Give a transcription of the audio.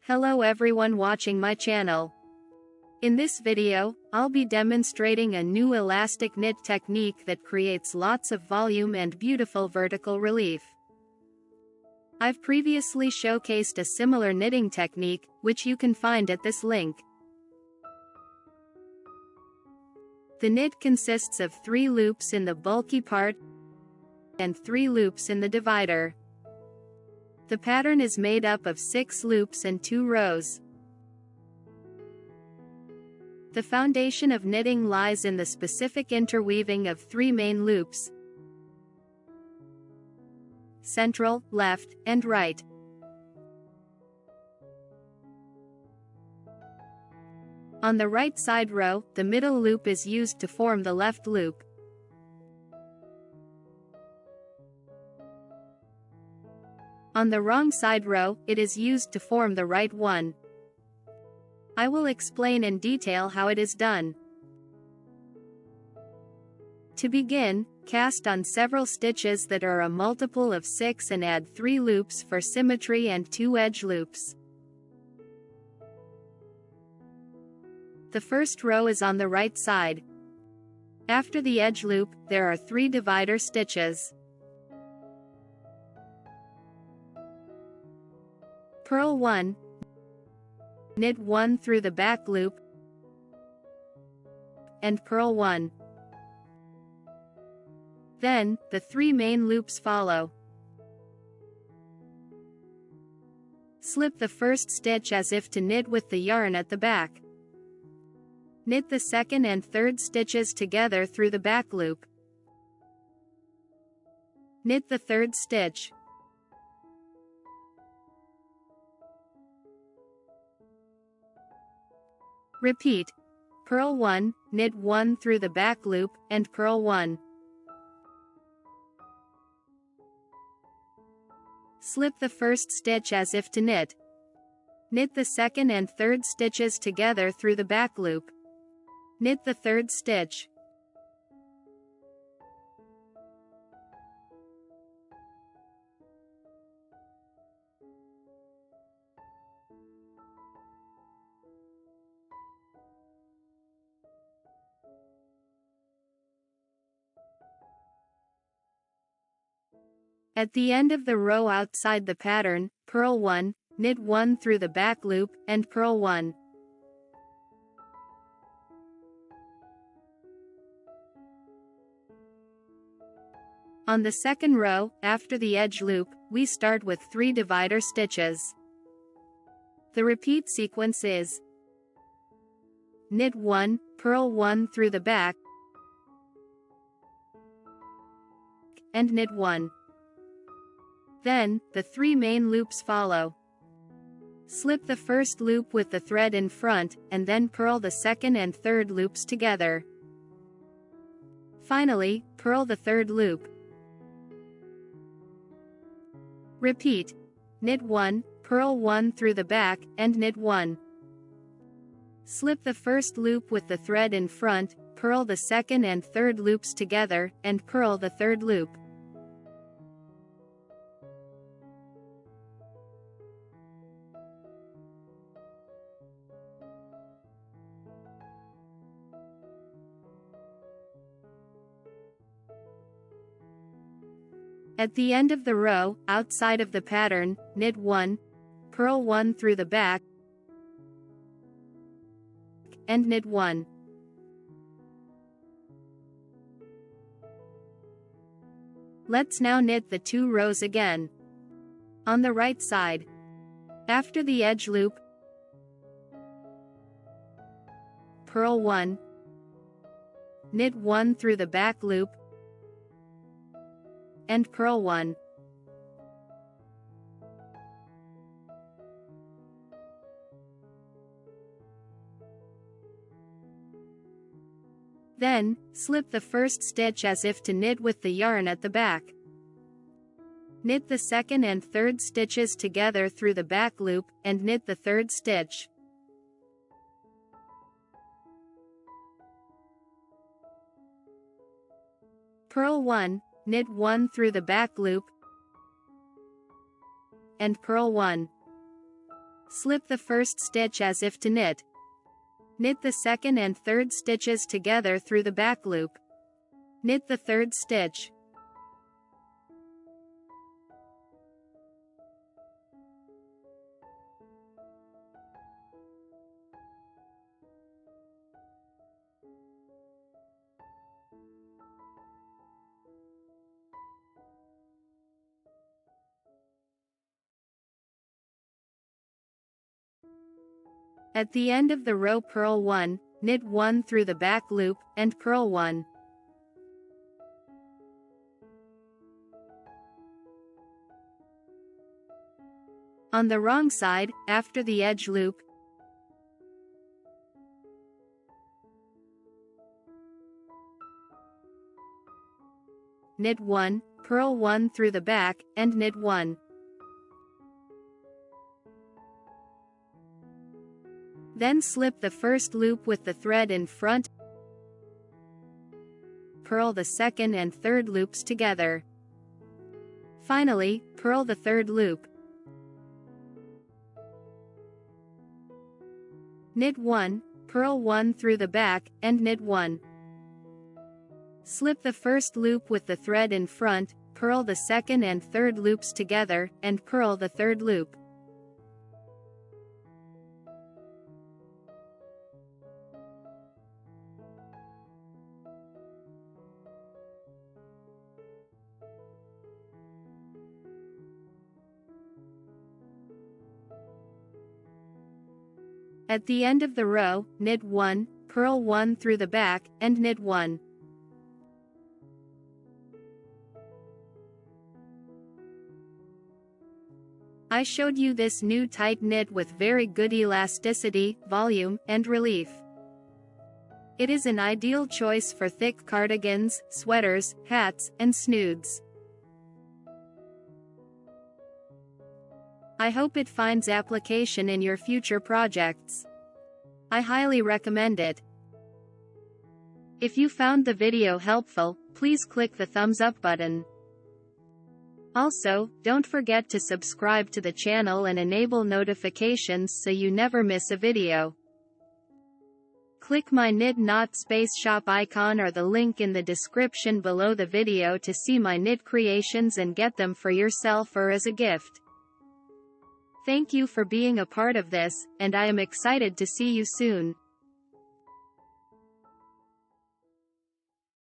Hello everyone watching my channel. In this video, I'll be demonstrating a new elastic knit technique that creates lots of volume and beautiful vertical relief. I've previously showcased a similar knitting technique, which you can find at this link. The knit consists of 3 loops in the bulky part and 3 loops in the divider. The pattern is made up of 6 loops and 2 rows. The foundation of knitting lies in the specific interweaving of 3 main loops: central, left, and right. On the right side row, the middle loop is used to form the left loop. On the wrong side row, it is used to form the right one. I will explain in detail how it is done. To begin, cast on several stitches that are a multiple of 6 and add 3 loops for symmetry and 2 edge loops. The first row is on the right side. After the edge loop, there are 3 divider stitches. Purl 1, knit 1 through the back loop, and purl 1. Then, the 3 main loops follow. Slip the first stitch as if to knit with the yarn at the back. Knit the second and third stitches together through the back loop. Knit the third stitch. Repeat. Purl 1, knit 1 through the back loop, and purl 1. Slip the first stitch as if to knit. Knit the second and third stitches together through the back loop. Knit the third stitch. At the end of the row outside the pattern, purl 1, knit 1 through the back loop, and purl 1. On the second row, after the edge loop, we start with 3 divider stitches. The repeat sequence is: knit 1, purl 1 through the back, and knit 1. Then, the 3 main loops follow. Slip the first loop with the thread in front, and then purl the second and third loops together. Finally, purl the third loop. Repeat. Knit 1, purl 1 through the back, and knit 1. Slip the first loop with the thread in front, purl the second and third loops together, and purl the third loop. At the end of the row, outside of the pattern, knit 1, purl 1 through the back, and knit 1. Let's now knit the 2 rows again. On the right side, after the edge loop, purl 1, knit 1 through the back loop, and purl 1. Then, slip the first stitch as if to knit with the yarn at the back. Knit the second and third stitches together through the back loop, and knit the third stitch. Purl 1, knit 1 through the back loop, and purl 1. Slip the first stitch as if to knit. Knit the second and third stitches together through the back loop. Knit the third stitch. At the end of the row, purl 1, knit 1 through the back loop, and purl 1. On the wrong side, after the edge loop, knit 1, purl 1 through the back, and knit 1. Then slip the first loop with the thread in front. Purl the second and third loops together. Finally, purl the third loop. Knit 1, purl 1 through the back, and knit 1. Slip the first loop with the thread in front, purl the second and third loops together, and purl the third loop. At the end of the row, knit 1, purl 1 through the back, and knit 1. I showed you this new tight knit with very good elasticity, volume, and relief. It is an ideal choice for thick cardigans, sweaters, hats, and snoods. I hope it finds application in your future projects. I highly recommend it. If you found the video helpful, please click the thumbs up button. Also, don't forget to subscribe to the channel and enable notifications so you never miss a video. Click my Knit Knot Space Shop icon or the link in the description below the video to see my knit creations and get them for yourself or as a gift. Thank you for being a part of this, and I am excited to see you soon.